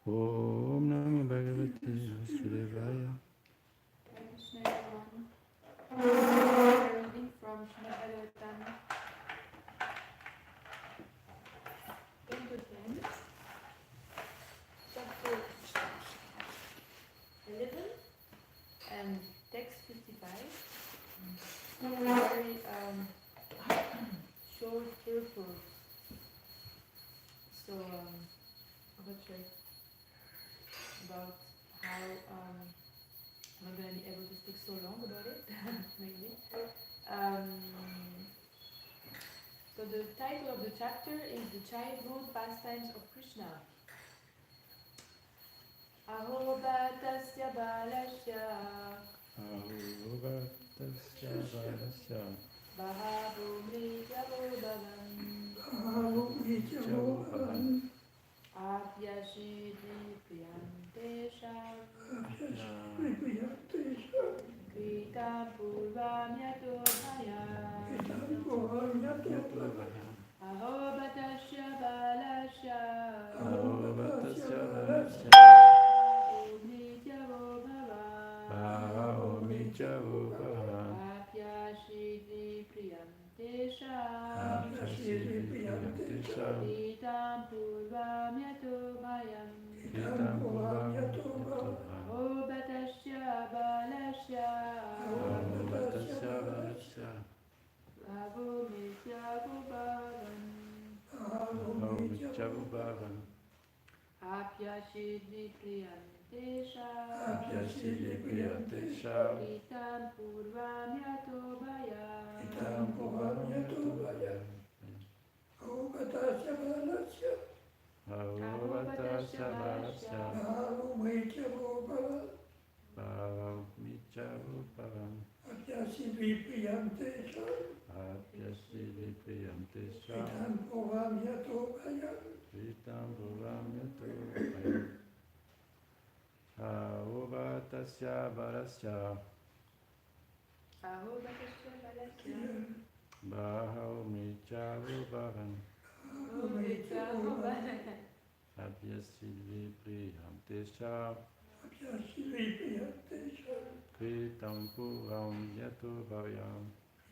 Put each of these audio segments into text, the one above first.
Om Namo Bhagavate Vasudevaya. Krishna everyone. Reading from Srimad Bhagavatam, Canto 10, Chapter 11, and Text 55. Very short purport. So, I'm not sure about how I'm not going to be able to speak so long about it, maybe. So the title of the chapter is The Childhood Pastimes of Krishna. Aho bhatasya balasya Ahovatasya Valasya Bahavo mrityavo bhavan Javavan Apyashidhi priyantesham Kritam purvam yato bhayam Aho bhatasya balasya Ahovatasya Valasya Bahavo mrityavo bhavan Bahomijavovaha Apyashidhi priyantesham Apyasiri Priyantesha Kritam purvam yato bhayam Kritam Puram Yatovaha Aho bhatasya balasya Ahovatasya Valasya Bhavo mrityavo bhavan Bahomijavovaha Apyashidhi priyantesham Apyasiri Priyantesha Kritam purvam yato bhayam Kritam Puram Yatovaha Ahovatasya balasya Ahovatasya Valasya Bahomijavovaha Bahomijavovaha Apyasiri priyantesham Apyasiri Priyantesha Kritam puram yato bhayam Kritam Puram Yatovaha Ahovatasya Valasya Aho bhatasya balasya Bahomijavovaha mrityavo bhavan Apyasiri Priyantesha Apyasiri priyantesham Kritam Puram Yatovaha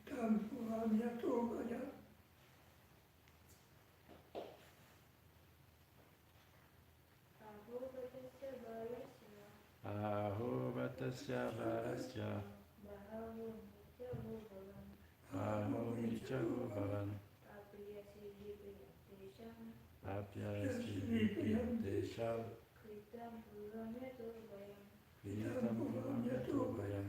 Kritam puram yato bhayam Ahovatasya Valasya Bahomijavovaha Apyasiri Priyantesha Kritam purvam yato bhayam Kritam Puram Yatovaha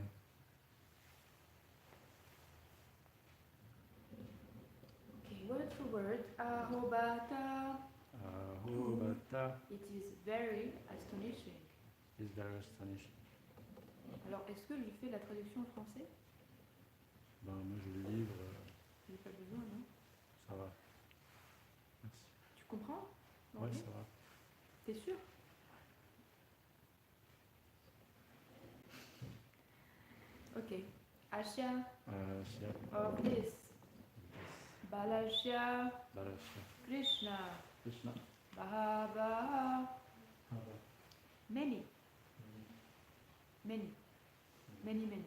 Okay, word for word. Ahobata. Ahovata It is very astonishing. is very astonishing. Alors, est-ce que je fais la traduction en français? Bon, moi je le livre, J'ai pas besoin, non? ça va. Merci. Tu comprends? Ouais, Ok. ça va. T'es sûr? Ok. Asya of this. Balasya Balasya Krishna. Krishna Bahava. Many. Many. Many, many.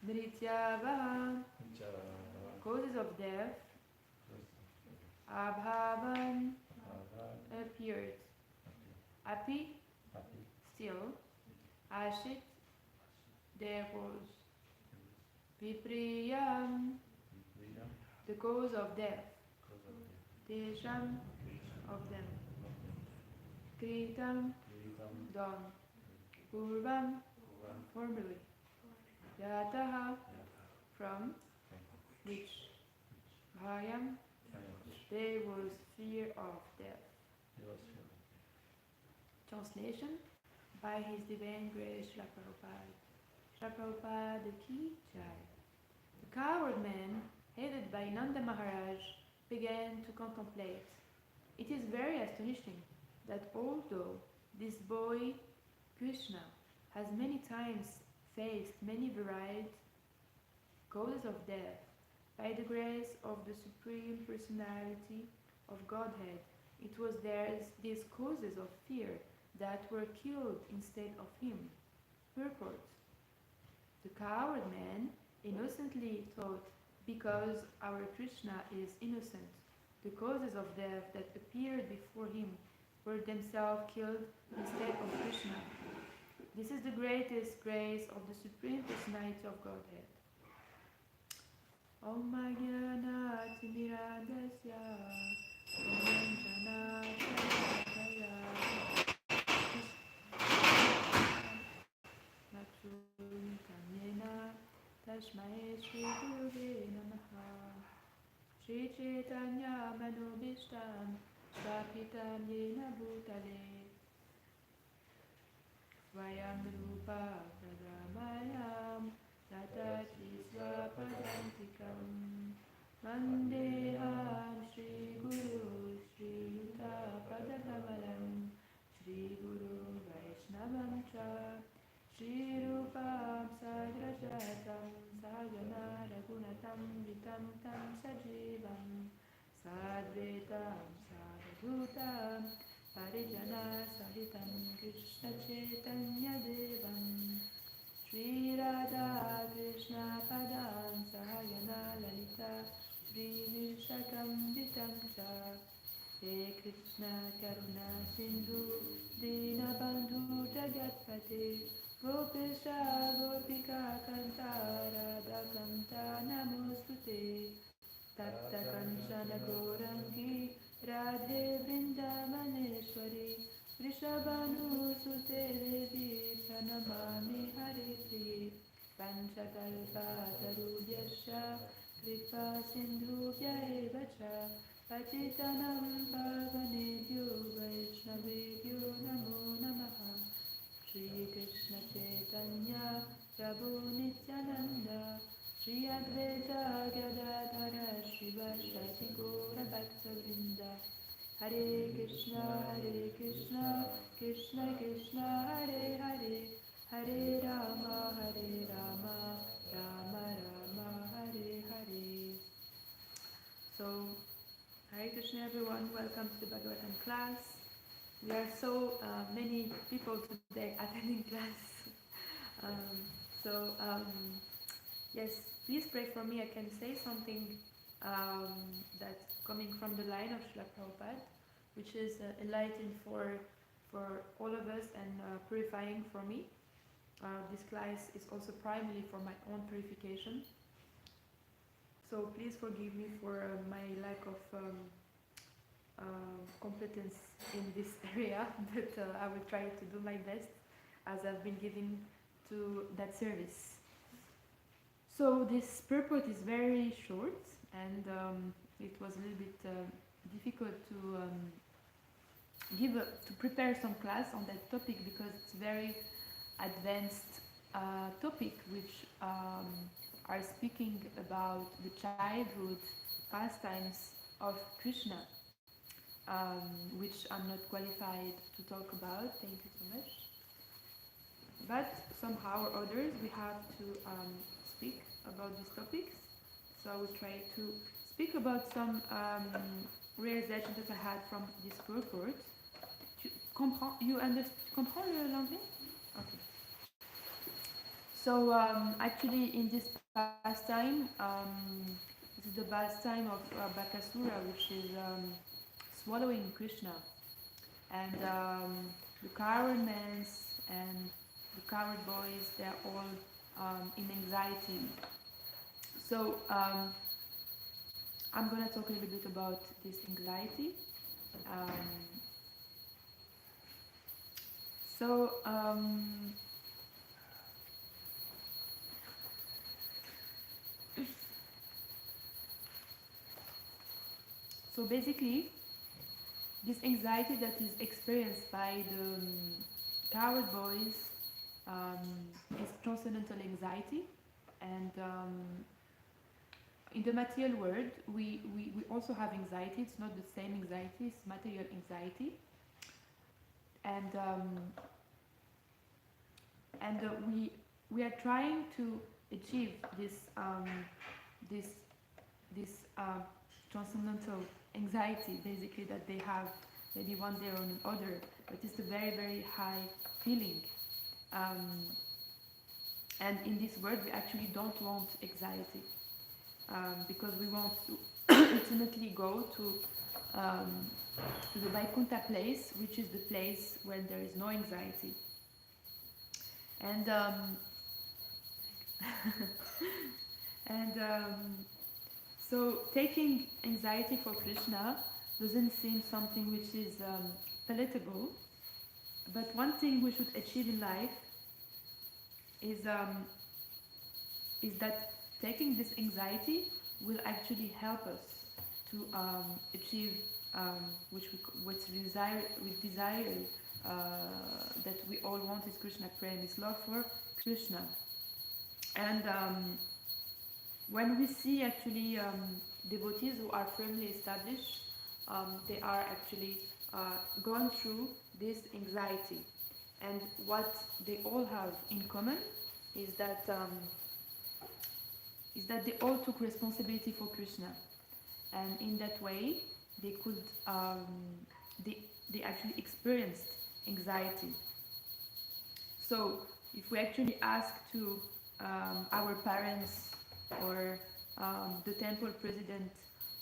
Nrityavaha. Causes of death. Abhavan. Appeared. Happy. Still. Ashit. There was. Vipriyam. The cause of death. Tesham. Of them. Kritam. Done. Purvam. Formerly. Yataha. From. Which. Bhayam. There was fear of death. Translation by His Divine Grace Srila Prabhupada. Srila Prabhupada Ki Jai. The coward man, headed by Nanda Maharaj, began to contemplate. It is very astonishing that although this boy, Krishna, has many times faced many varied causes of death, by the grace of the Supreme Personality of Godhead, It was these causes of fear that were killed instead of him. Purport. The coward man innocently thought, because our Krishna is innocent, the causes of death that appeared before him were themselves killed instead of Krishna. This is the greatest grace of the Supreme Personality of Godhead. Om Jnana Timiradasya Jnana Shalakaya Matsumitanyena Tashmai Shri Gurave Namaha Shri Chaitanya Manobishtam Swapitam Yena Bhutale Svayam Rupa Pradamayam Tatati Swapadantikam Vandeham Shri Guru Shri Yuta Padakamalam Shri Guru Vaishnavam Cha Shri Rupam Sagrajatam Sajana Ragunatam Vitam Tam Sajivam Sadvetam Sadhutam Parijana Sahitam Krishna Chaitanya Devam Shri Radha Krishna Padam Sahayana Lalita Shri Vishakam Vitam Cha He Krishna Karuna Sindhu Dinabandhu Jagatpate Gopesha Gopika Kanta Radha Kanta Namostute Tapta Kanchana Gorangi Radhe Vrindavaneshwari Vrishabhanu Sute Devi Pranamami Hare Priye Panchakalpa Tarubhyascha Kripa Sindhubhya Eva Cha Patitanam Pavanebhyo Vaishnavebhyo Namo Namaha Shri Krishna Chaitanya Prabhu Nityananda Shri Advaita Gadadhara Shivasati Gaura Bhakta Vrinda Hare Krishna Krishna Krishna Hare Hare Hare Rama Rama Rama Hare Hare. So, Hare Krishna everyone, welcome to the Bhagavatam class. We are so many people today attending class. Yes, please pray for me. I can say something that's coming from the line of Srila Prabhupada, which is enlightening for all of us and purifying for me. This class is also primarily for my own purification. So please forgive me for my lack of competence in this area, but I will try to do my best as I've been giving to that service. So this purport is very short, and it was a little bit difficult to prepare some class on that topic because it's very advanced topic which are speaking about the childhood pastimes of Krishna, which I'm not qualified to talk about. Thank you so much. But somehow or others we have to speak about these topics. So I will try to speak about some realizations that I had from this purport. Tu comprends l'anglais? Okay. So actually in this pastime, this is the pastime of Bakasura, which is swallowing Krishna. And the coward men and the coward boys, they're all in anxiety. So I'm going to talk a little bit about this anxiety. So basically, this anxiety that is experienced by the coward boys is transcendental anxiety, and in the material world, we also have anxiety. It's not the same anxiety; it's material anxiety, and we are trying to achieve this transcendental anxiety, basically, that they have maybe one day or another, but it's a very, very high feeling. And in this world, we actually don't want anxiety, because we want to ultimately go to the Vaikuntha place, which is the place where there is no anxiety. And so taking anxiety for Krishna doesn't seem something which is palatable, but one thing we should achieve in life is that taking this anxiety will actually help us to achieve what we desire that we all want is Krishna Prem, is love for Krishna. And when we see actually devotees who are firmly established, they are actually going through this anxiety. And what they all have in common is that they all took responsibility for Krishna, and in that way they could they actually experienced anxiety. So if we actually ask to our parents or the temple president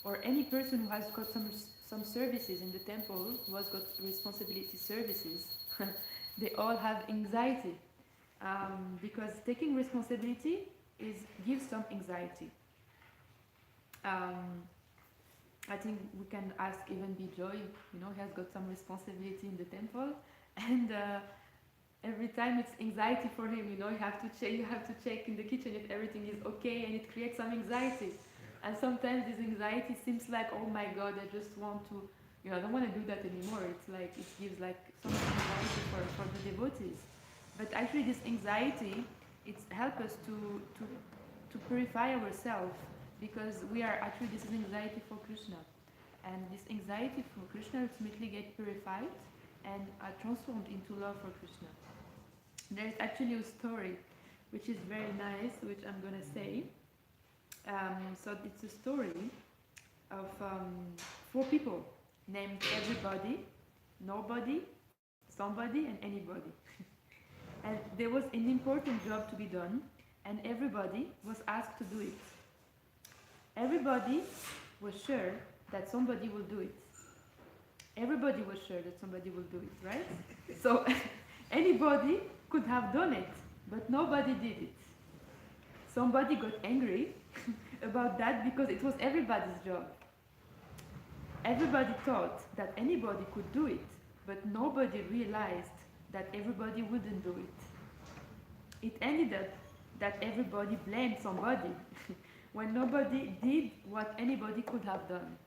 or any person who has got some services in the temple, who has got responsibility services, they all have anxiety, because taking responsibility gives some anxiety. I think we can ask even Bijoy, he has got some responsibility in the temple, and every time it's anxiety for him, you have to check in the kitchen if everything is okay, and it creates some anxiety. And sometimes this anxiety seems like, oh my God, I just want to, I don't want to do that anymore. It's like, it gives like so much anxiety for the devotees. But actually this anxiety, it helps us to purify ourselves, because this is anxiety for Krishna. And this anxiety for Krishna ultimately get purified and are transformed into love for Krishna. There's actually a story which is very nice, which I'm going to say. So it's a story of 4 people named everybody, nobody, somebody, and anybody. And there was an important job to be done, and everybody was asked to do it. Everybody was sure that somebody will do it. Everybody was sure that somebody will do it, right? So anybody could have done it, but nobody did it. Somebody got angry about that because it was everybody's job. Everybody thought that anybody could do it, but nobody realized that everybody wouldn't do it. It ended up that everybody blamed somebody when nobody did what anybody could have done.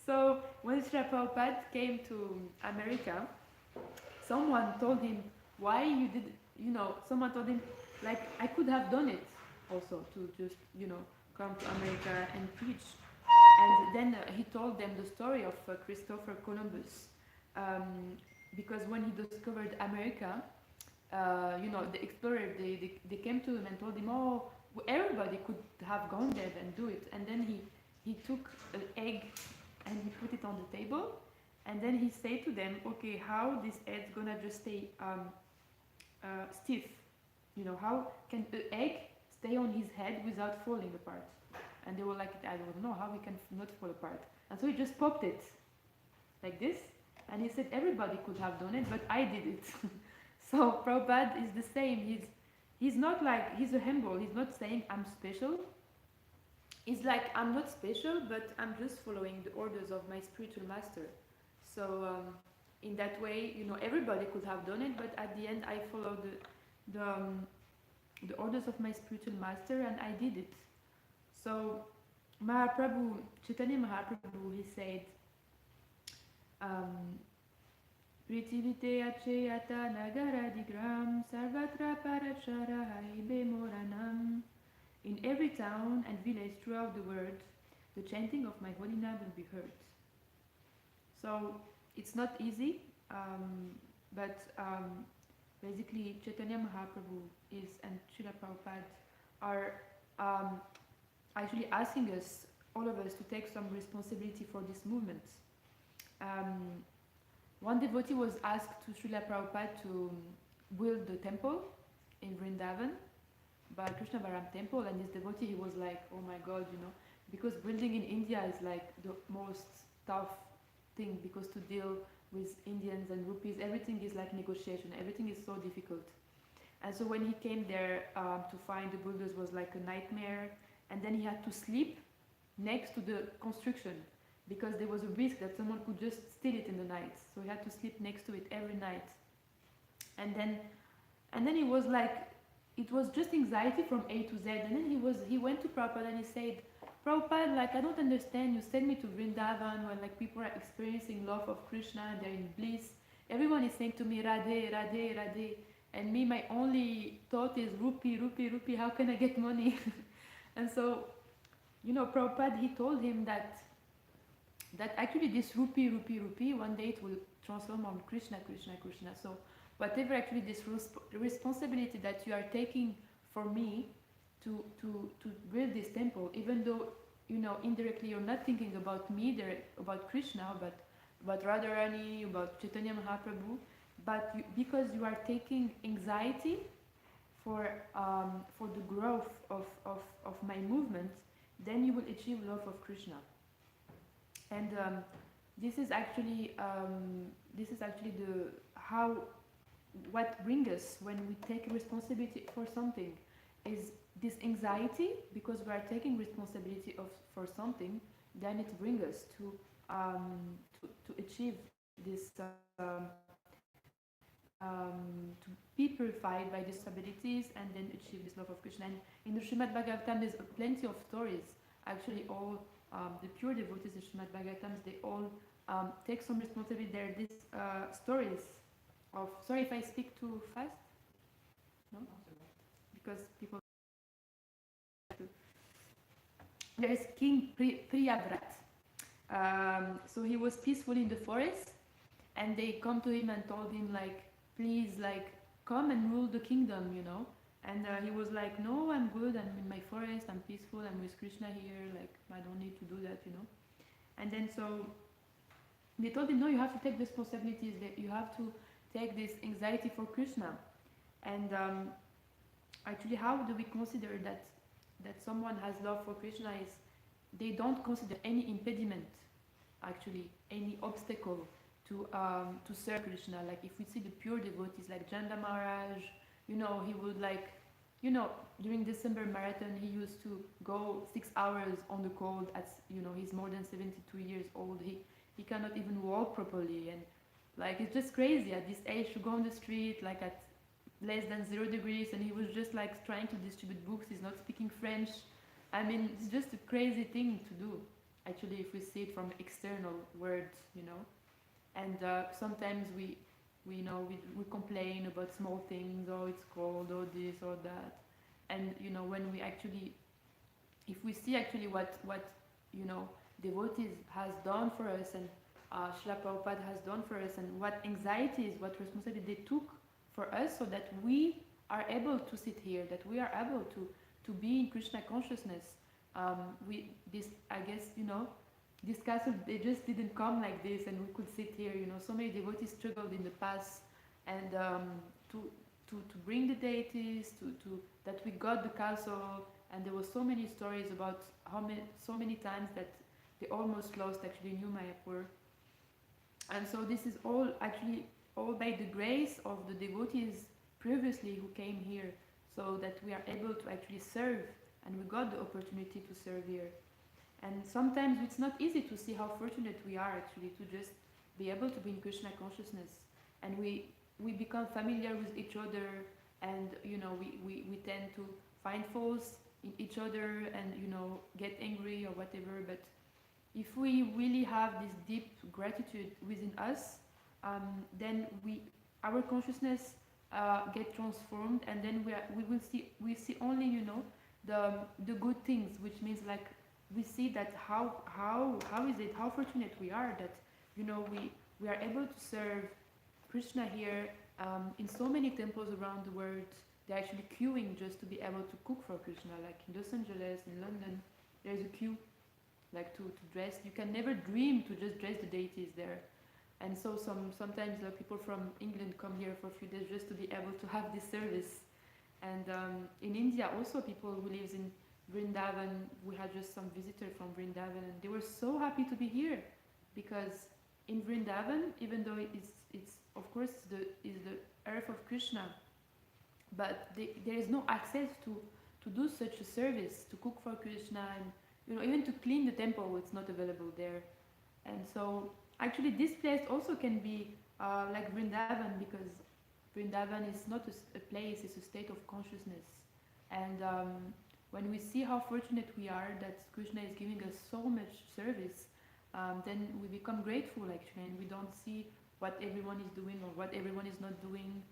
So when Srila Prabhupada came to America, someone told him, why you did, someone told him, like, I could have done it also, to just, come to America and preach. And then he told them the story of Christopher Columbus, because when he discovered America, the explorers, they came to him and told him, oh, everybody could have gone there and do it. And then he took an egg and he put it on the table, and then he said to them, okay, how this egg's gonna just stay stiff? How can the egg stay on his head without falling apart? And they were like, I don't know how we can not fall apart. And so he just popped it like this, and he said everybody could have done it, but I did it. So Prabhupada is the same. He's not like, he's a humble. He's not saying I'm special. He's like, I'm not special, but I'm just following the orders of my spiritual master. So in that way, everybody could have done it, but at the end I followed the orders of my spiritual master, and I did it. So Mahaprabhu, Chaitanya Mahaprabhu, he said, Prithivite acheyata nagaradigram sarvatra parachara haibe moranam. In every town and village throughout the world, the chanting of my holy name will be heard. So it's not easy, but basically Chaitanya Mahaprabhu and Srila Prabhupada are actually asking us all of us to take some responsibility for this movement. Um, One devotee was asked to Srila Prabhupada to build the temple in Vrindavan, Krishna Varam temple, and this devotee, he was like, oh my god, because building in India is like the most tough thing, because to deal with Indians and rupees, everything is like negotiation, everything is so difficult. And so when he came there to find the builders was like a nightmare, and then he had to sleep next to the construction, because there was a risk that someone could just steal it in the night. So he had to sleep next to it every night. And then he was like, it was just anxiety from A to Z. And then he went to Prabhupada and he said, Prabhupada, like, I don't understand. You send me to Vrindavan when like people are experiencing love of Krishna and they're in bliss. Everyone is saying to me, Radhe, Radhe, Radhe. And me, my only thought is rupee, rupee, rupee. How can I get money? And so, Prabhupada, he told him that actually this rupee, rupee, rupee, one day it will transform on Krishna, Krishna, Krishna. So whatever actually this responsibility that you are taking for me to build this temple, even though, indirectly you're not thinking about me, about Krishna, but about Radharani, about Chaitanya Mahaprabhu, but because you are taking anxiety for the growth of my movement, then you will achieve love of Krishna. And this is actually what brings us when we take responsibility for something, is this anxiety, because we are taking responsibility for something. Then it brings us to achieve this, to be purified by these abilities, and then achieve this love of Krishna. And in the Srimad Bhagavatam, there's plenty of stories. Actually, all the pure devotees of Srimad Bhagavatams, they all take some responsibility. There are these stories of, sorry if I speak too fast, no? Because people, there is King Priyavrat. So he was peaceful in the forest, and they come to him and told him like, please, like, come and rule the kingdom, And he was like, no, I'm good, I'm in my forest, I'm peaceful, I'm with Krishna here, like, I don't need to do that, And then so they told him, no, you have to take responsibilities, that you have to take this anxiety for Krishna. And actually, how do we consider that someone has love for Krishna is, they don't consider any impediment, actually, any obstacle to serve Krishna. Like if we see the pure devotees like Janda Maharaj, he would like, during December marathon, he used to go 6 hours on the cold he's more than 72 years old. He cannot even walk properly, and like it's just crazy at this age to go on the street like at less than 0 degrees, and he was just like trying to distribute books. He's not speaking French. I mean, it's just a crazy thing to do, actually, if we see it from external words, And sometimes we complain about small things, oh, it's cold, or this or that. And, when we actually, if we see actually what devotees has done for us, and Srila Prabhupada has done for us, and what anxieties, what responsibility they took for us, so that we are able to sit here, that we are able to be in Krishna consciousness. I guess, this castle, they just didn't come like this, and we could sit here. So many devotees struggled in the past, and to bring the deities, that we got the castle, and there were so many stories about so many times that they almost lost actually New Mayapur. And so this is all actually all by the grace of the devotees previously who came here, so that we are able to actually serve, and we got the opportunity to serve here. And sometimes it's not easy to see how fortunate we are actually to just be able to be in Krishna consciousness. And we become familiar with each other, and we tend to find faults in each other, and get angry or whatever. But if we really have this deep gratitude within us, then our consciousness get transformed, and then we see only the good things, which means like we see that how fortunate we are that we are able to serve Krishna here in so many temples around the world. They're actually queuing just to be able to cook for Krishna, like in Los Angeles, in London, there's a queue like to dress. You can never dream to just dress the deities there. And so sometimes people from England come here for a few days just to be able to have this service. And in India also, people who lives in Vrindavan, we had just some visitor from Vrindavan, and they were so happy to be here, because in Vrindavan, even though it's of course is the earth of Krishna, but there is no access to do such a service, to cook for Krishna, and even to clean the temple, it's not available there. And so actually this place also can be like Vrindavan, because Vrindavan is not a place, it's a state of consciousness. And when we see how fortunate we are that Krishna is giving us so much service, then we become grateful actually, and we don't see what everyone is doing or what everyone is not doing,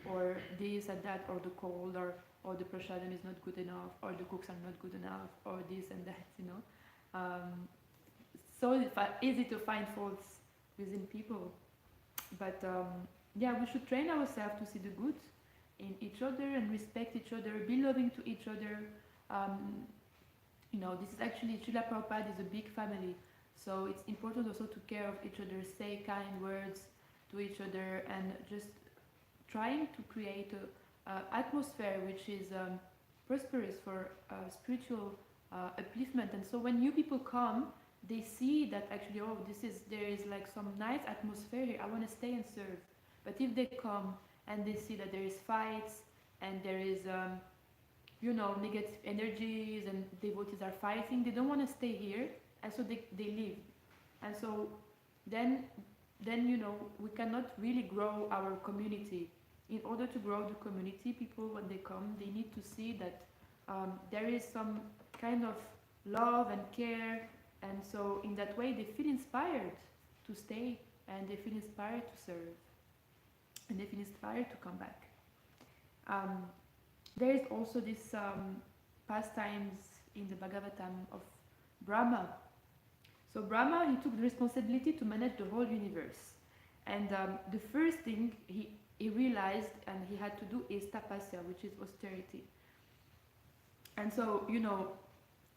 or this and that, or the cold, or the prasadam is not good enough, or the cooks are not good enough, or this and that, So easy to find faults within people. But yeah, we should train ourselves to see the good in each other and respect each other, be loving to each other. This is actually, Srila Prabhupada is a big family, so it's important also to care of each other, say kind words to each other, and just trying to create a atmosphere which is prosperous for spiritual upliftment. And so when new people come, they see that actually, there is like some nice atmosphere here, I want to stay and serve. But if they come and they see that there is fights and there is negative energies and devotees are fighting, they don't want to stay here, and so they leave. And so then we cannot really grow our community. In order to grow the community, people, when they come, they need to see that there is some kind of love and care, and so in that way they feel inspired to stay, and they feel inspired to serve, and they feel inspired to come back. There is also this pastimes in the Bhagavatam of Brahma. So Brahma, he took the responsibility to manage the whole universe, and the first thing he realized and he had to do is tapasya, which is austerity. And so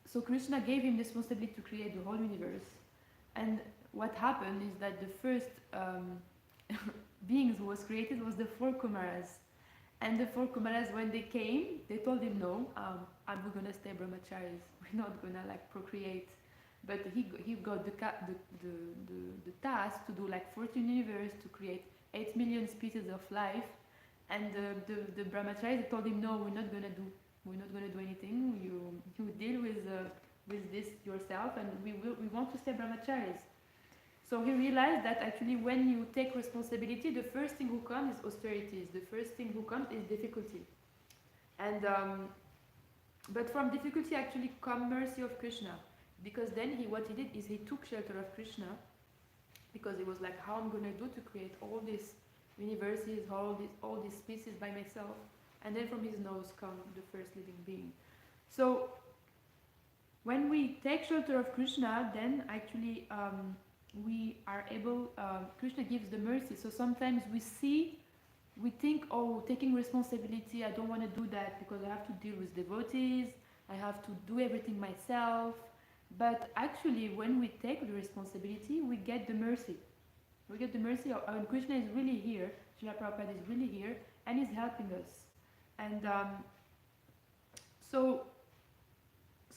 so Krishna gave him the responsibility to create the whole universe. And what happened is that the first beings who was created was the four Kumaras. And the four Kumaras, when they came, they told him, no, we're gonna stay brahmacharis. We're not gonna procreate. But he got the task to do 14 universe, to create 8 million species of life. And the brahmacharis told him, no, we're not gonna do anything. You deal with this yourself, and we want to stay brahmacharis. So he realized that actually when you take responsibility, the first thing who comes is austerities. The first thing who comes is difficulty. And but from difficulty actually comes mercy of Krishna, because then what he did is he took shelter of Krishna, because he was like, how I'm gonna do to create all these universes, all these species by myself. And then from his nose comes the first living being. So when we take shelter of Krishna, then actually we are able, Krishna gives the mercy. So sometimes we think, oh, taking responsibility, I don't want to do that because I have to deal with devotees, I have to do everything myself. But actually when we take the responsibility, we get the mercy. We get the mercy of, and Krishna is really here, Srila Prabhupada is really here, and is helping us. And so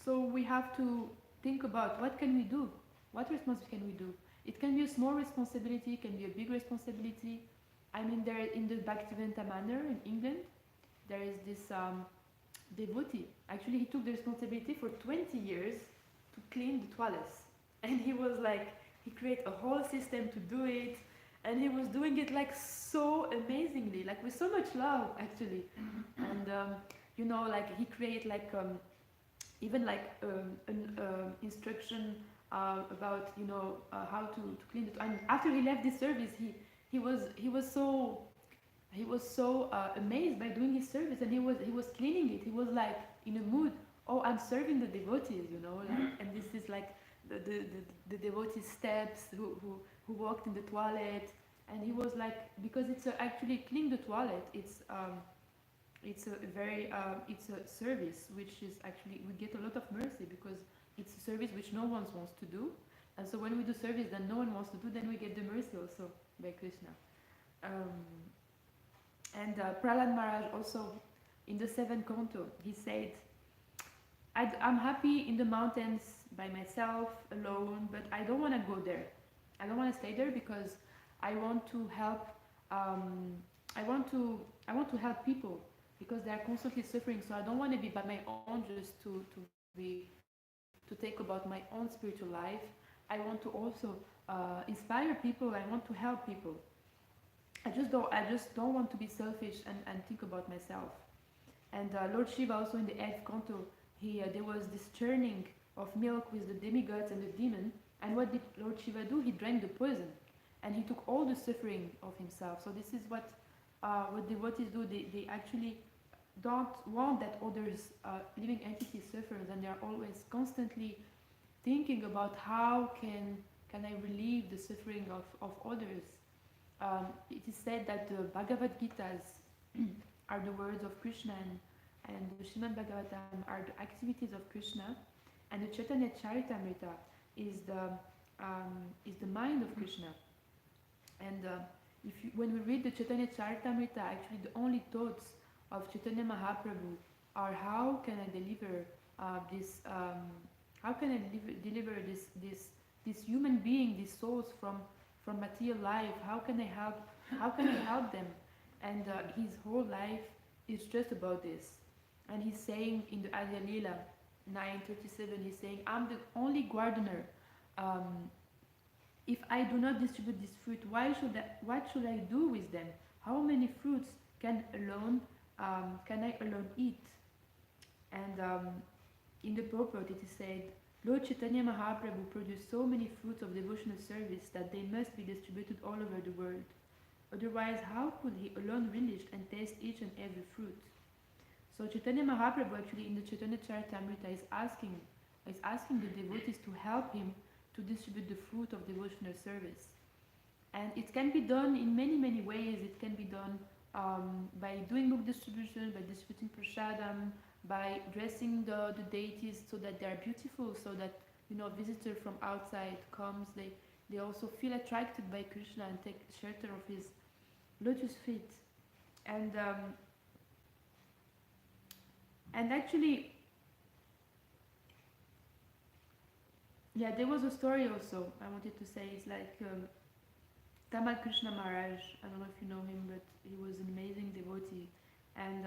we have to think about what can we do? What responsibility can we do? It can be a small responsibility, it can be a big responsibility. I mean, there in the Bhaktivedanta Manor in England, there is this devotee. Actually, he took the responsibility for 20 years to clean the toilets. And he was he created a whole system to do it. And he was doing it so amazingly, with so much love actually. And he created even an instruction about how to clean it. And after he left this service, he was so amazed by doing his service, and he was cleaning it. He was in a mood. Oh, I'm serving the devotees, and this is the devotees' steps who walked in the toilet, and he was because it's actually cleaning the toilet. It's a very it's a service which is actually we get a lot of mercy, because it's a service which no one wants to do. And so when we do service that no one wants to do, then we get the mercy also by Krishna. And Prahlad Maharaj also, in the seventh canto, he said, I'm happy in the mountains by myself, alone, but I don't want to go there. I don't want to stay there because I want to help. I want to help people because they are constantly suffering. So I don't want to be by my own just to take about my own spiritual life. I want to also inspire people. I want to help people. I just don't want to be selfish and think about myself. And Lord Shiva also in the 8th canto, there was this churning of milk with the demigods and the demon. And what did Lord Shiva do? He drank the poison, and he took all the suffering of himself. So this is what devotees do. They actually don't want that others, living entities, suffer, and they are always constantly thinking about how can I relieve the suffering of others. It is said that the Bhagavad Gitas are the words of Krishna, and the Srimad Bhagavatam are the activities of Krishna, and the Chaitanya Charitamrita is the mind of Krishna. And when we read the Chaitanya Charitamrita, actually the only thoughts of Chaitanya Mahaprabhu are how can I deliver this human being, these souls from material life? How can I help them? And his whole life is just about this. And he's saying in the Adya Leela 9:37, he's saying, I'm the only gardener. If I do not distribute this fruit, what should I do with them? How many fruits can I alone eat? And in the purport it is said, Lord Chaitanya Mahaprabhu produced so many fruits of devotional service that they must be distributed all over the world. Otherwise, how could he alone relish and taste each and every fruit? So Chaitanya Mahaprabhu actually in the Chaitanya Charitamrita is asking the devotees to help him to distribute the fruit of devotional service. And it can be done in many, many ways. It can be done by doing book distribution, by distributing prasadam, by dressing the deities so that they are beautiful, so that visitor from outside comes, they also feel attracted by Krishna and take shelter of his lotus feet. And actually, there was a story also I wanted to say. It's like Tamal Krishna Maharaj. I don't know if you know him, but he was an amazing devotee. And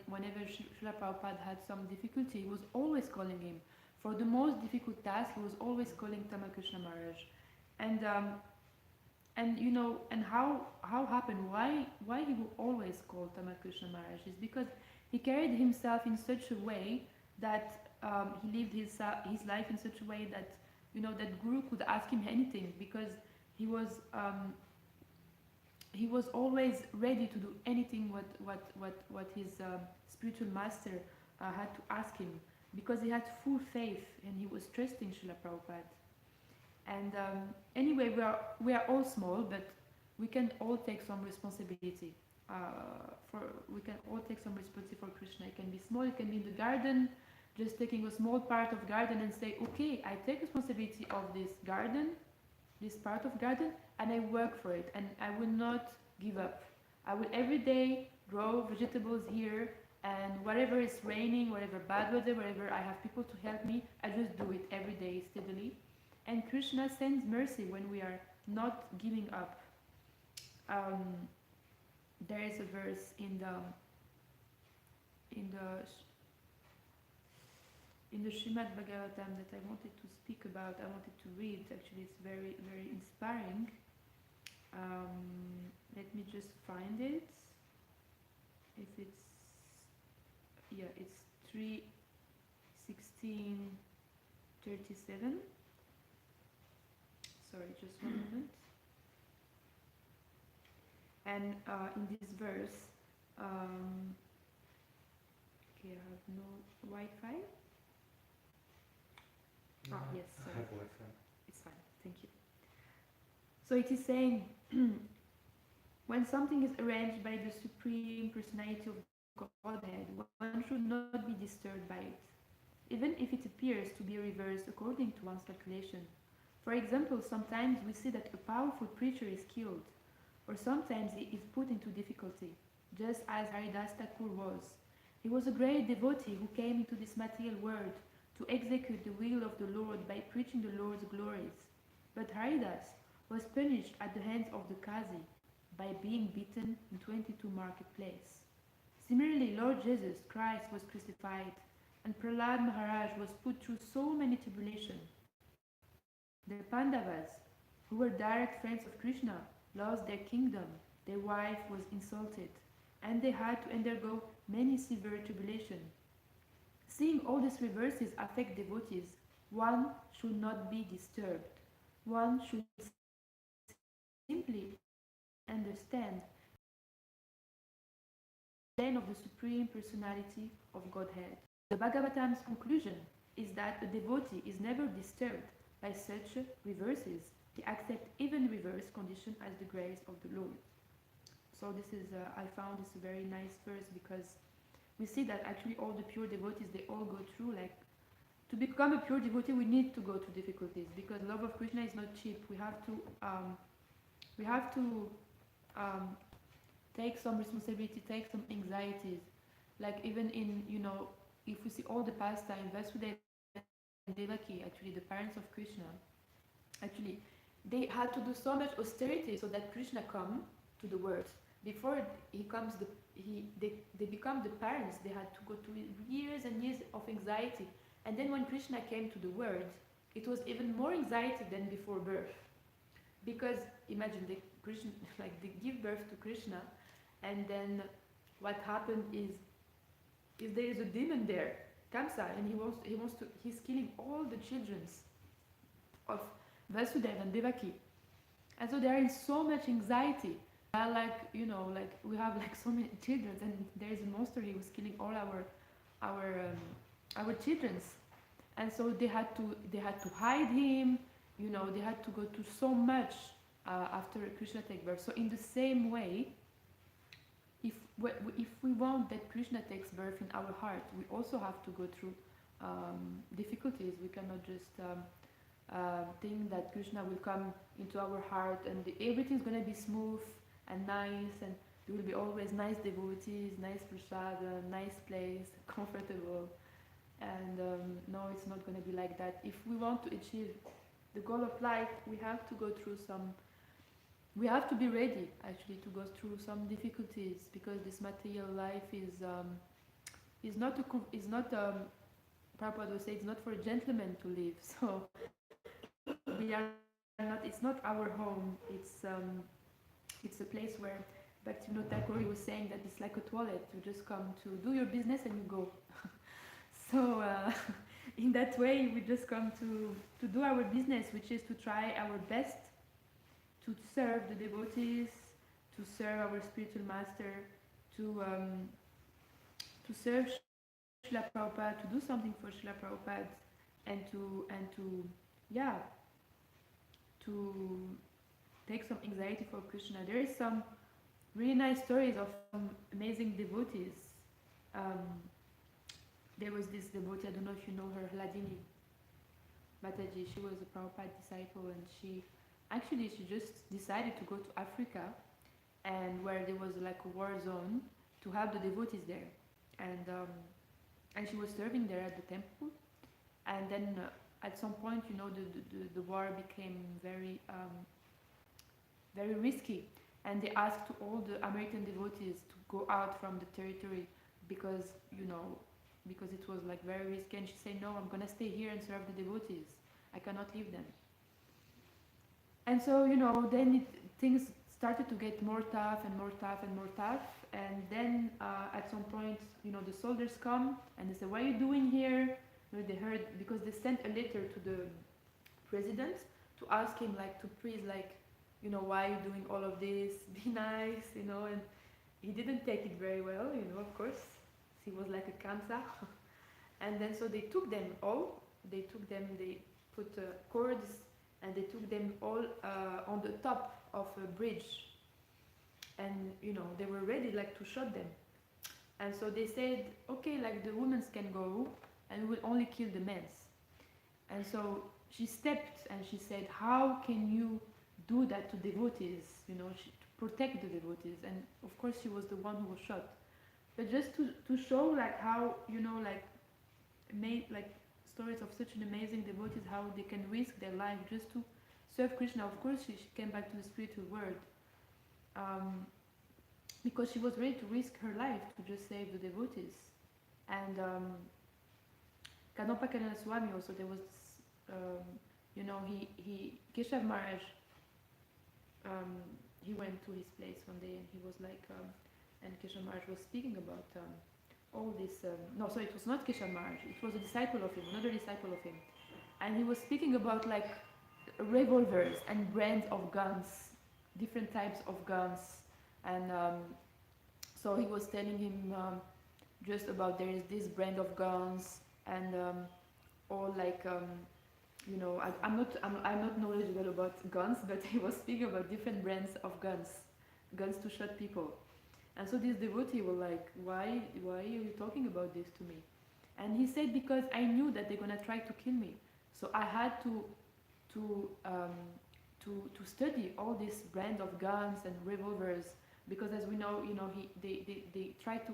whenever Srila Prabhupada had some difficulty, he was always calling him. For the most difficult task, he was always calling Tamal Krishna Maharaj. And how happened? Why he would always call Tamal Krishna Maharaj is because he carried himself in such a way that he lived his life in such a way that that Guru could ask him anything, because he was always ready to do anything what his spiritual master had to ask him, because he had full faith and he was trusting Srila Prabhupada. And anyway, we are all small, but we can all take some responsibility. We can all take some responsibility for Krishna. It can be small, it can be in the garden, just taking a small part of garden and say, okay, I take responsibility of this garden, this part of garden, and I work for it, and I will not give up. I will every day grow vegetables here, and whatever is raining, whatever bad weather, wherever I have people to help me, I just do it every day steadily. And Krishna sends mercy when we are not giving up. There is a verse in the Srimad Bhagavatam that I wanted to speak about. I wanted to read. Actually, it's very, very inspiring. Let me just find it. If it's 3:16:37. Sorry, just one moment. And in this verse, okay, I have no Wi-Fi. Yes, I sorry. have Wi-Fi. It's fine, thank you. So it is saying, when something is arranged by the Supreme Personality of Godhead, one should not be disturbed by it. even if it appears to be reversed according to one's calculation. For example, sometimes we see that a powerful preacher is killed, or sometimes he is put into difficulty, just as Haridas Thakur was. He was a great devotee who came into this material world to execute the will of the Lord by preaching the Lord's glories. But Haridas was punished at the hands of the Qazi by being beaten in 22 marketplace. Similarly, Lord Jesus Christ was crucified, and Prahlad Maharaj was put through so many tribulations. The Pandavas, who were direct friends of Krishna, lost their kingdom, their wife was insulted, and they had to undergo many severe tribulations. Seeing all these reverses affect devotees, one should not be disturbed. One should simply understand the plane of the Supreme Personality of Godhead. The Bhagavatam's conclusion is that a devotee is never disturbed by such reverses. He accepts even reverse condition as the grace of the Lord. So this is, I found this a very nice verse, because we see that actually all the pure devotees, they all go through, like, to become a pure devotee, we need to go through difficulties, because love of Krishna is not cheap. We have to take some responsibility, take some anxieties. Like even in, if we see all the pastime, Vasudeva and Devaki, actually the parents of Krishna, actually they had to do so much austerity so that Krishna come to the world. Before he comes, they become the parents. They had to go through years and years of anxiety. And then when Krishna came to the world, it was even more anxiety than before birth. Because imagine Krishna, like they give birth to Krishna, and then what happened is there is a demon there, Kamsa, and he's killing all the children of Vasudeva and Devaki. And so they are in so much anxiety. Like we have like so many children, and there is a monster. He was killing all our children, and so they had to hide him. They had to go through so much after Krishna take birth. So in the same way, if we want that Krishna takes birth in our heart, we also have to go through difficulties. We cannot just think that Krishna will come into our heart and everything's going to be smooth and nice, and there will be always nice devotees, nice prasada, nice place, comfortable. And no, it's not going to be like that. If we want to achieve the goal of life, we have to go through we have to be ready actually to go through some difficulties, because this material life is not Prabhupada would say, it's not for a gentleman to live. So we are not, it's not our home, it's a place where Bhaktivinoda Thakur was saying that it's like a toilet. You just come to do your business and you go. So in that way, we just come to do our business, which is to try our best to serve the devotees, to serve our spiritual master, to serve Srila Prabhupada, to do something for Srila Prabhupada, and to take some anxiety for Krishna. There is some really nice stories of some amazing devotees. There was this devotee, I don't know if you know her, HG Mataji. She was a Prabhupada disciple, and she just decided to go to Africa, and where there was like a war zone, to help the devotees there. And she was serving there at the temple, and then at some point, the war became very very risky, and they asked to all the American devotees to go out from the territory, because it was like very risky. And she said, no, I'm gonna stay here and serve the devotees. I cannot leave them. And so then things started to get more tough and more tough and more tough. And then at some point, the soldiers come and they say, what are you doing here? They heard, because they sent a letter to the president to ask him, like, to please, like, why are you doing all of this? Be nice, and he didn't take it very well, of course. He was like a Kamsa. And then so they took them all. They put cords, and they took them all on the top of a bridge. And they were ready like to shoot them. And so they said, okay, like the women can go, and we will only kill the men. And so she stepped and she said, how can you do that to devotees, to protect the devotees? And of course she was the one who was shot. But just to show like how, made like stories of such an amazing devotees, how they can risk their life just to serve Krishna. Of course she came back to the spiritual world. Because she was ready to risk her life to just save the devotees. And Kadampa Kanana Swami also, there was, Keshav Maharaj, he went to his place one day and he was like, and Keshav Maharaj was speaking about all this, no, so it was not Keshav Maharaj, it was a disciple of him, another disciple of him. And he was speaking about like revolvers and brands of guns, different types of guns. And so he was telling him just about there is this brand of guns and all like I'm not knowledgeable about guns, but he was speaking about different brands of guns to shoot people. And so this devotee was like, why are you talking about this to me? And he said, because I knew that they're gonna try to kill me, so I had to study all this brand of guns and revolvers, because as we know, they really tried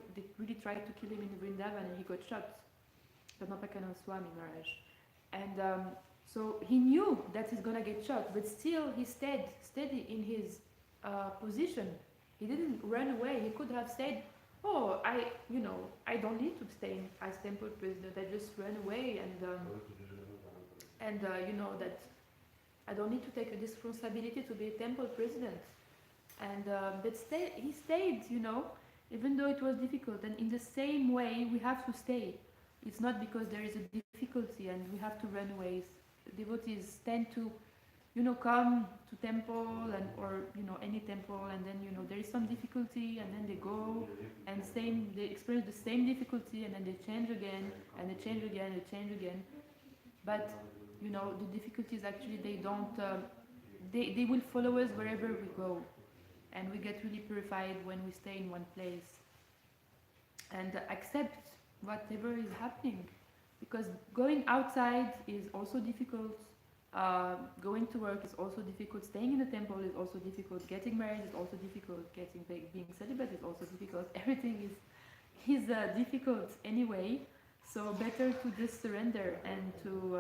to kill him in Vrindavan and he got shot. Padmapakanand Swami Maharaj. And so he knew that he's gonna get shot, but still he stayed steady in his position. He didn't run away. He could have said, "Oh, I don't need to stay as temple president. I just ran away and that I don't need to take a responsibility to be a temple president." And but he stayed, even though it was difficult. And in the same way, we have to stay. It's not because there is a difficulty and we have to run away. Devotees tend to, come to temple or any temple, and then there is some difficulty, and then they go and they experience the same difficulty, and then they change again, and they change again, they change again. But the difficulties actually they don't. They will follow us wherever we go, and we get really purified when we stay in one place and accept whatever is happening, because going outside is also difficult, going to work is also difficult, staying in the temple is also difficult, getting married is also difficult, being celibate is also difficult. Everything is difficult anyway, so better to just surrender and to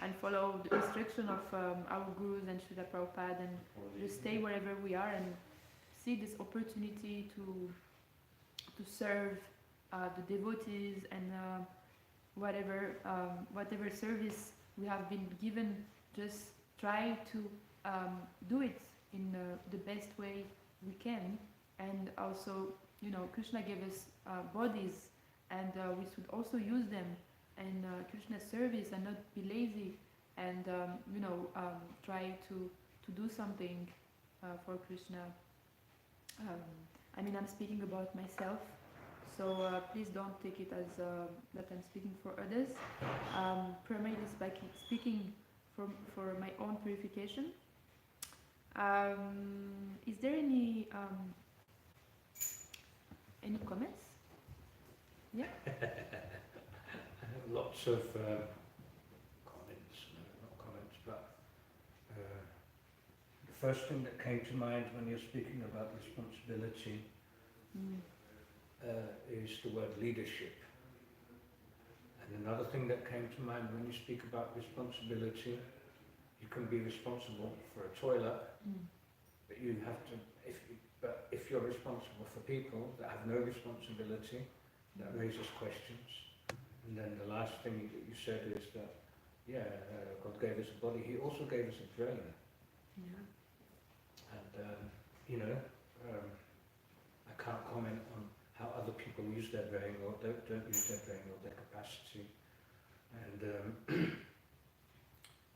and follow the instruction of our gurus and Srila Prabhupada, and just stay wherever we are and see this opportunity to serve the devotees and whatever service we have been given, just try to do it in the best way we can. And also, Krishna gave us bodies, and we should also use them in Krishna's service and not be lazy, and try to do something for Krishna. I'm speaking about myself, so please don't take it as that I'm speaking for others. Primarily speaking for my own purification. Is there any comments? Yeah. Lots of comments, no, not comments, but the first thing that came to mind when you're speaking about responsibility is the word leadership. And another thing that came to mind when you speak about responsibility, you can be responsible for a toilet, but you have to, if you're responsible for people that have no responsibility, that raises questions. And then the last thing that you said is that, God gave us a body, He also gave us a brain. Yeah. And, I can't comment on how other people use their brain or don't use their brain or their capacity. And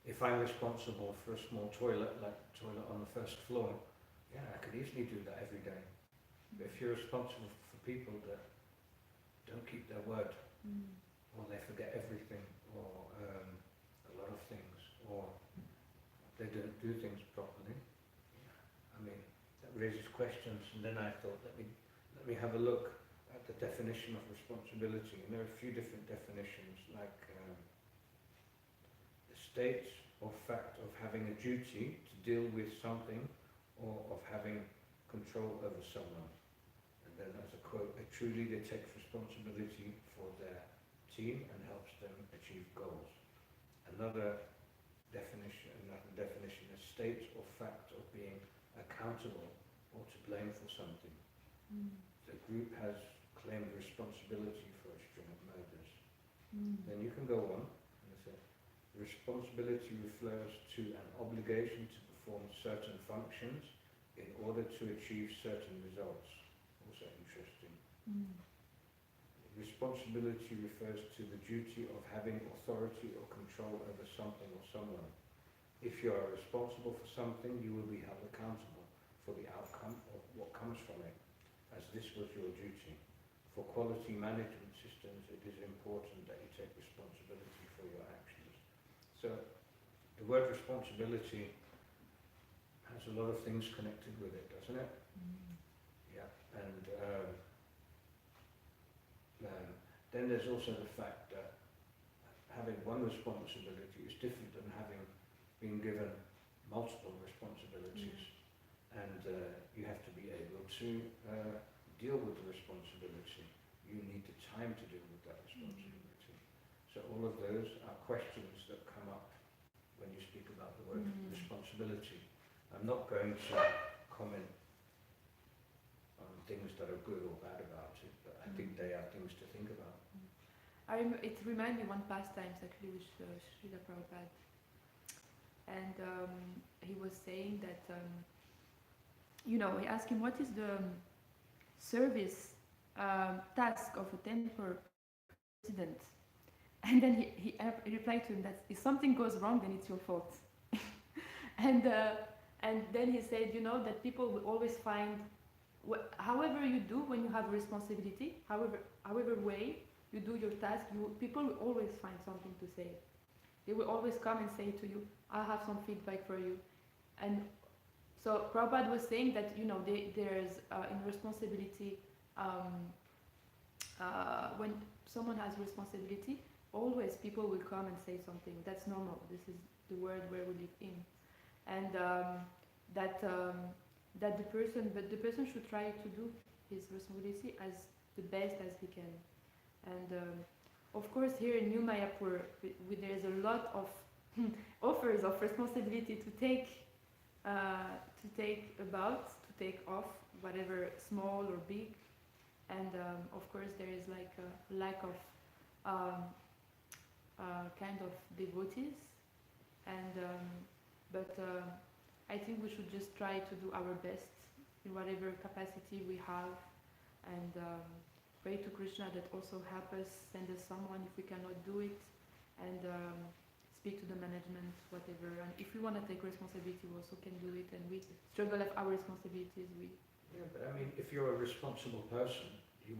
if I'm responsible for a small toilet, like the toilet on the first floor, I could easily do that every day. But if you're responsible for people that don't keep their word, or they forget everything, or a lot of things, or they don't do things properly, that raises questions. And then I thought, let me have a look at the definition of responsibility, and there are a few different definitions, like the state or fact of having a duty to deal with something, or of having control over someone. And then as a quote, a true leader takes responsibility for their team and helps them achieve goals. Another definition is state or fact of being accountable or to blame for something. The group has claimed responsibility for a string of murders. Then you can go on and say, responsibility refers to an obligation to perform certain functions in order to achieve certain results. Also interesting. Responsibility refers to the duty of having authority or control over something or someone. If you are responsible for something, you will be held accountable for the outcome of what comes from it, as this was your duty. For quality management systems, it is important that you take responsibility for your actions. So, the word responsibility has a lot of things connected with it, doesn't it? Yeah, and then there's also the fact that having one responsibility is different than having been given multiple responsibilities. And you have to be able to deal with the responsibility. You need the time to deal with that responsibility. So all of those are questions that come up when you speak about the word responsibility. I'm not going to comment on things that are good or bad about it, but I think they are things to think about. It reminded me one pastime actually with Srila Prabhupada. And he was saying that, he asked him, what is the service task of a temple president? And then he replied to him that if something goes wrong, then it's your fault. and then he said, that people will always find, however you do when you have a responsibility, however way you do your task, people will always find something to say. They will always come and say to you, I have some feedback for you. And so Prabhupada was saying that, there's in responsibility, when someone has responsibility, always people will come and say something. That's normal. This is the world where we live in. And that the person should try to do his responsibility as the best as he can. And of course, here in New Mayapur, there's a lot of offers of responsibility to take off, whatever small or big. And of course, there is like a lack of kind of devotees. And but I think we should just try to do our best in whatever capacity we have, and pray to Krishna that also help us, send us someone if we cannot do it, and speak to the management, whatever. And if we want to take responsibility, we also can do it, and we struggle with our responsibilities. Yeah, but I mean, if you're a responsible person, you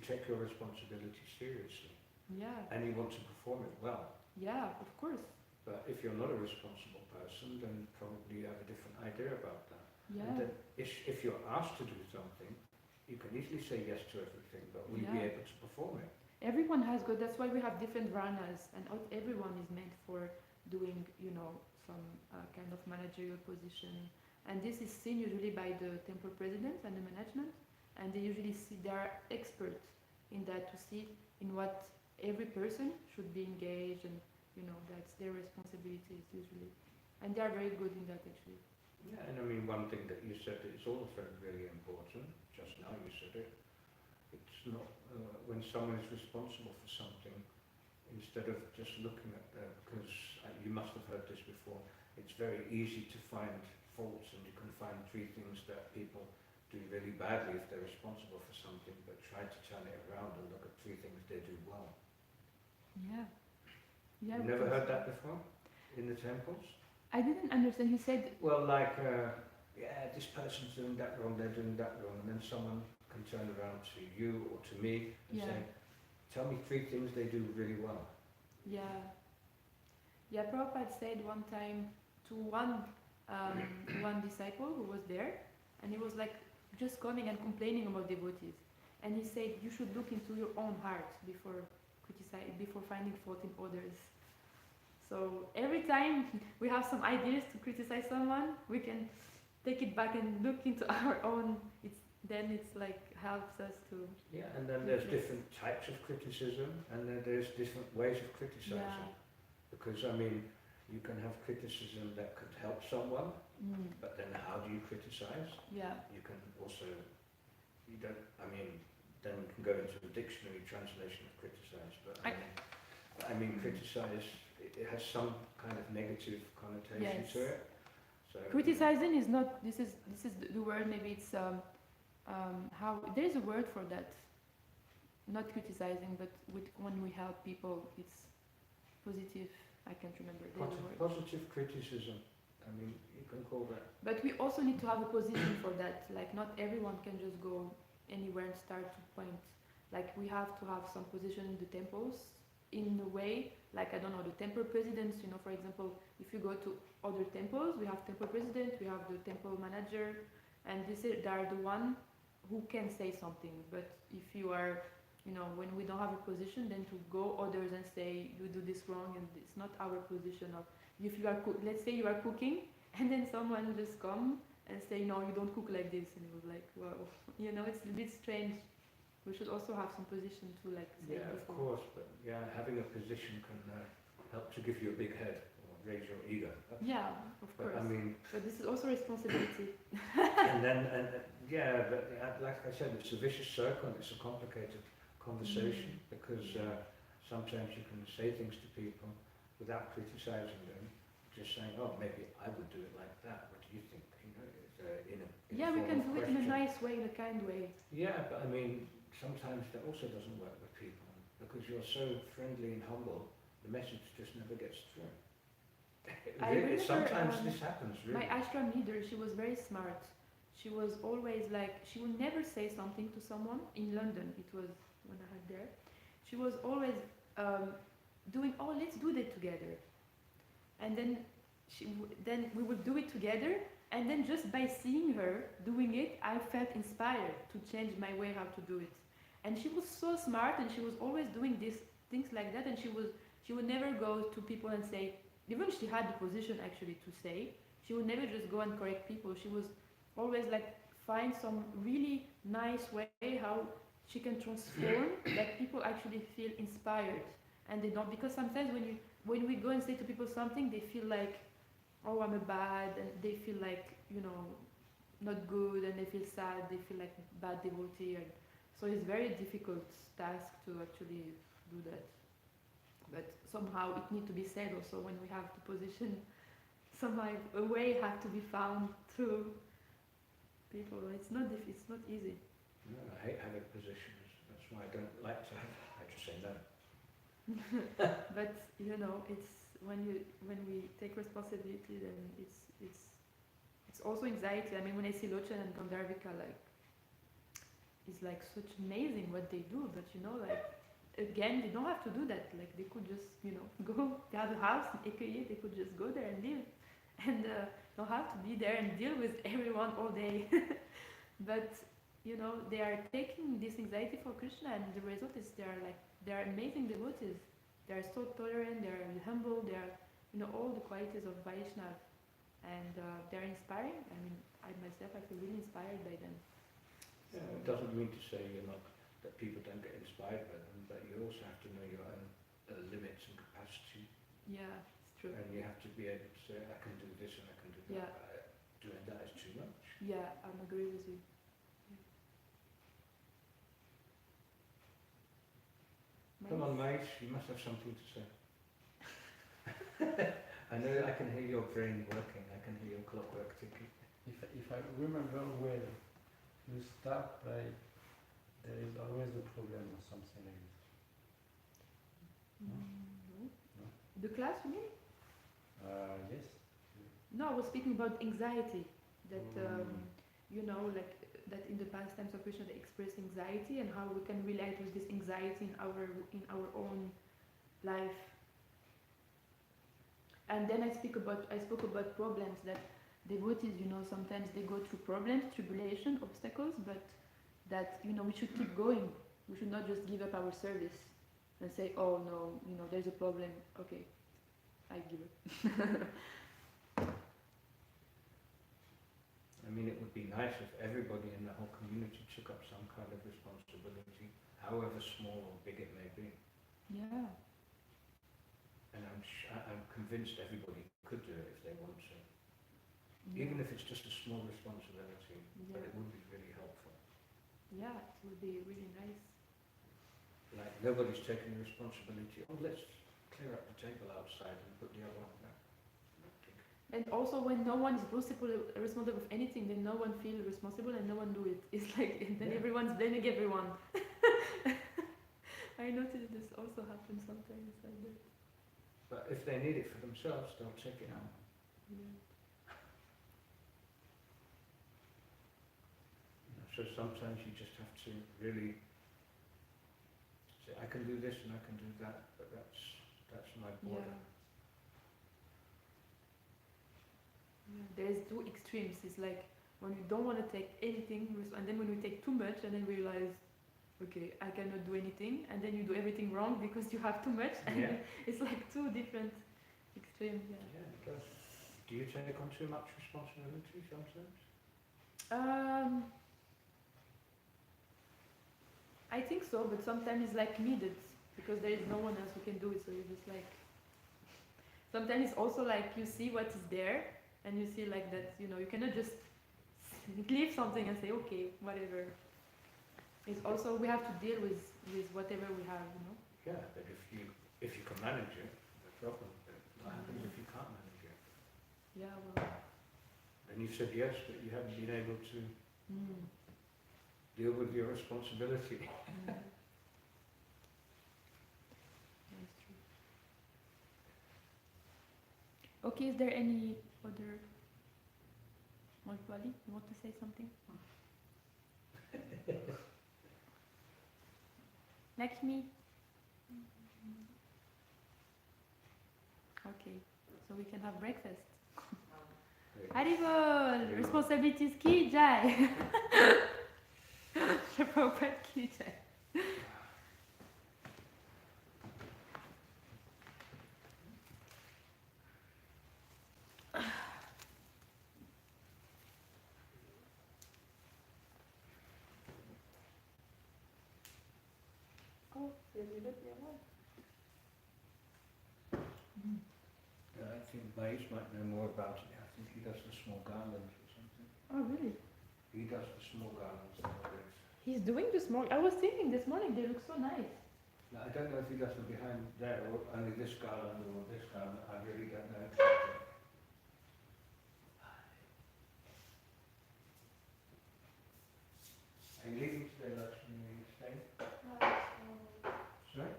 take your responsibility seriously. Yeah. And you want to perform it well. Yeah, of course. But if you're not a responsible person, then probably you have a different idea about that. Yeah. And then if you're asked to do something, you can easily say yes to everything, but will you be able to perform it? Everyone has good. That's why we have different varnas, and not everyone is meant for doing, some kind of managerial position. And this is seen usually by the temple president and the management, and they usually they are experts in that, to see in what every person should be engaged, and that's their responsibilities usually, and they are very good in that actually. Yeah, and I mean, one thing that you said is also really important. Just now you said it. It's not when someone is responsible for something, instead of just looking at because you must have heard this before. It's very easy to find faults, and you can find 3 things that people do really badly if they're responsible for something, but try to turn it around and look at 3 things they do well. Yeah. Yeah. You never heard that before in the temples? I didn't understand. He said. Well, like, this person's doing that wrong, they're doing that wrong, and then someone can turn around to you or to me and say, tell me 3 things they do really well. Yeah. Yeah, Prabhupada said one time to one disciple who was there, and he was like just coming and complaining about devotees. and he said you should look into your own heart before before finding fault in others. So every time we have some ideas to criticize someone, we can take it back and look into our own. It's like helps us to. Yeah, and then there's different types of criticism, and then there's different ways of criticizing. Yeah. Because I mean, you can have criticism that could help someone, but then how do you criticize? Yeah. You can also, you don't. I mean, then we can go into a dictionary translation of criticize, but I mean, criticize. It has some kind of negative connotation to it. So criticizing is not. This is the word. Maybe it's how there is a word for that. Not criticizing, but when we help people, it's positive. I can't remember the word. Positive criticism. I mean, you can call that. But we also need to have a position for that. Like not everyone can just go anywhere and start to point. Like we have to have some position in the temples. In a way, like I don't know, the temple presidents, you know, for example, if you go to other temples, we have temple president, we have the temple manager, and they are the one who can say something. But if you are, you know, when we don't have a position, then to go others and say you do this wrong, and it's not our position. Of if you are let's say you are cooking, and then someone just come and say no, you don't cook like this, and it was like, well, you know, it's a bit strange. We should also have some position to like say Yeah, of before. course, but yeah, having a position can help to give you a big head or raise your ego. Yeah, of But course. I mean, But this is also responsibility. and then yeah, but like I said, it's a vicious circle. And it's a complicated conversation because sometimes you can say things to people without criticizing them, just saying, oh, maybe I would do it like that. What do you think? You know, in a We can do it in a question. nice way, in a kind way. Yeah, but I mean, sometimes that also doesn't work with people because you're so friendly and humble, the message just never gets through. I Really, remember, sometimes this happens, really. My ashram leader, she was very smart. She was always like, she would never say something to someone. In London, it was when I had there. She was always doing, oh, let's do that together. And then then we would do it together. And then just by seeing her doing it, I felt inspired to change my way how to do it. And she was so smart, and she was always doing these things like that. And she would never go to people and say, even she had the position actually to say, she would never just go and correct people. She was always like find some really nice way how she can transform that people actually feel inspired, and they don't, because sometimes when we go and say to people something, they feel like, oh, I'm a bad, and they feel like, you know, not good, and they feel sad, they feel like bad devotee, and so it's very difficult task to actually do that. But somehow it needs to be said also when we have the position. Somehow a way have to be found to people. It's not easy. No, I hate having positions. That's why I don't like to have. I just say no. But you know, it's when we take responsibility, then it's also anxiety. I mean, when I see Lochan and Gandharvika, like, it's like such amazing what they do. But you know, like, again, they don't have to do that. Like, they could just, you know, go. They have a house in Écueillé. They could just go there and live, and don't have to be there and deal with everyone all day. But you know, they are taking this anxiety for Krishna, and the result is they are amazing devotees. They are so tolerant. They are humble. They are, you know, all the qualities of Vaishnav, and they are inspiring. I mean, I myself, I feel really inspired by them. Yeah, it doesn't mean to say that people don't get inspired by them, but you also have to know your own limits and capacity. Yeah, it's true. And you have to be able to say, I can do this and I can do that. Yeah. Doing that is too much. Yeah, I agree with you. Yeah. Come on, mate, you must have something to say. I know I can hear your brain working. I can hear your clockwork ticking. If I remember well, you start by there is always a problem or something like this. No. No? The class, you mean? Yes. No, I was speaking about anxiety. That you know, like that in the pastimes of Krishna, they express anxiety, and how we can relate with this anxiety in our own life. And then I spoke about problems, that devotees, you know, sometimes they go through problems, tribulation, obstacles, but that we should keep going. We should not just give up our service and say, oh no, there's a problem. Okay, I give up. I mean, it would be nice if everybody in the whole community took up some kind of responsibility, however small or big it may be. Yeah. And I'm convinced everybody could do it if they want to. Yeah. Even if it's just a small responsibility, but Yeah. it would be really helpful. Yeah, it would be really nice. Like, nobody's taking the responsibility. Oh, let's clear up the table outside and put the other one back. And also, when no one is responsible of anything, then no one feels responsible and no one do it. It's like, and then Yeah. everyone's blaming everyone. I noticed this also happens sometimes like that. But if they need it for themselves, they'll check it out. Yeah. So sometimes you just have to really say, I can do this and I can do that, but that's my border. Yeah. There's two extremes. It's like when you don't want to take anything, and then when you take too much, and then realize, okay, I cannot do anything, and then you do everything wrong because you have too much, and Yeah. it's like two different extremes. Yeah, it does. Do you take on too much responsibility sometimes? I think so, but sometimes it's like needed because there is no one else who can do it. So it's just like sometimes it's also like you see what is there, and you see like that you cannot just leave something and say okay, whatever. It's also we have to deal with whatever we have. Yeah, but if you can manage it, no problem. But what happens if you can't manage it? Yeah, well. And you said yes, but you haven't been able to deal with your responsibility. That's true. Okay, is there any other? Wally, you want to say something? Lakshmi? Okay, so we can have breakfast. Haribol! Responsibility is key, Jai! Prabhupada ki jai. Oh, c'est le miroir. Yeah, I think Maïs might know more about it. I think he does the small garlands or something. Oh, really? He does the small garlands nowadays. He's doing the small. I was thinking this morning they look so nice. Now, I don't know if he does them behind there or only this garland or this garland. I really don't know exactly. Are you leaving today, Lakshmi? Are you staying? Sorry?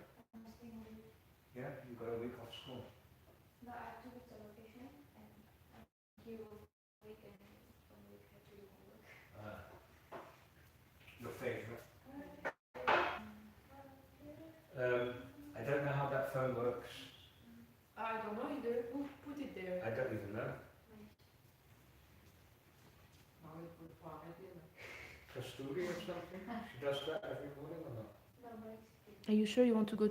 Yeah, you've got a week off school. No, I have 2 weeks of vacation and I'm here a week and 1 week I have to do homework. Your favourite? I don't know how that phone works. I don't know either. Who put it there? I don't even know. Kasturi or something? She does that every morning or not? Are you sure you want to go to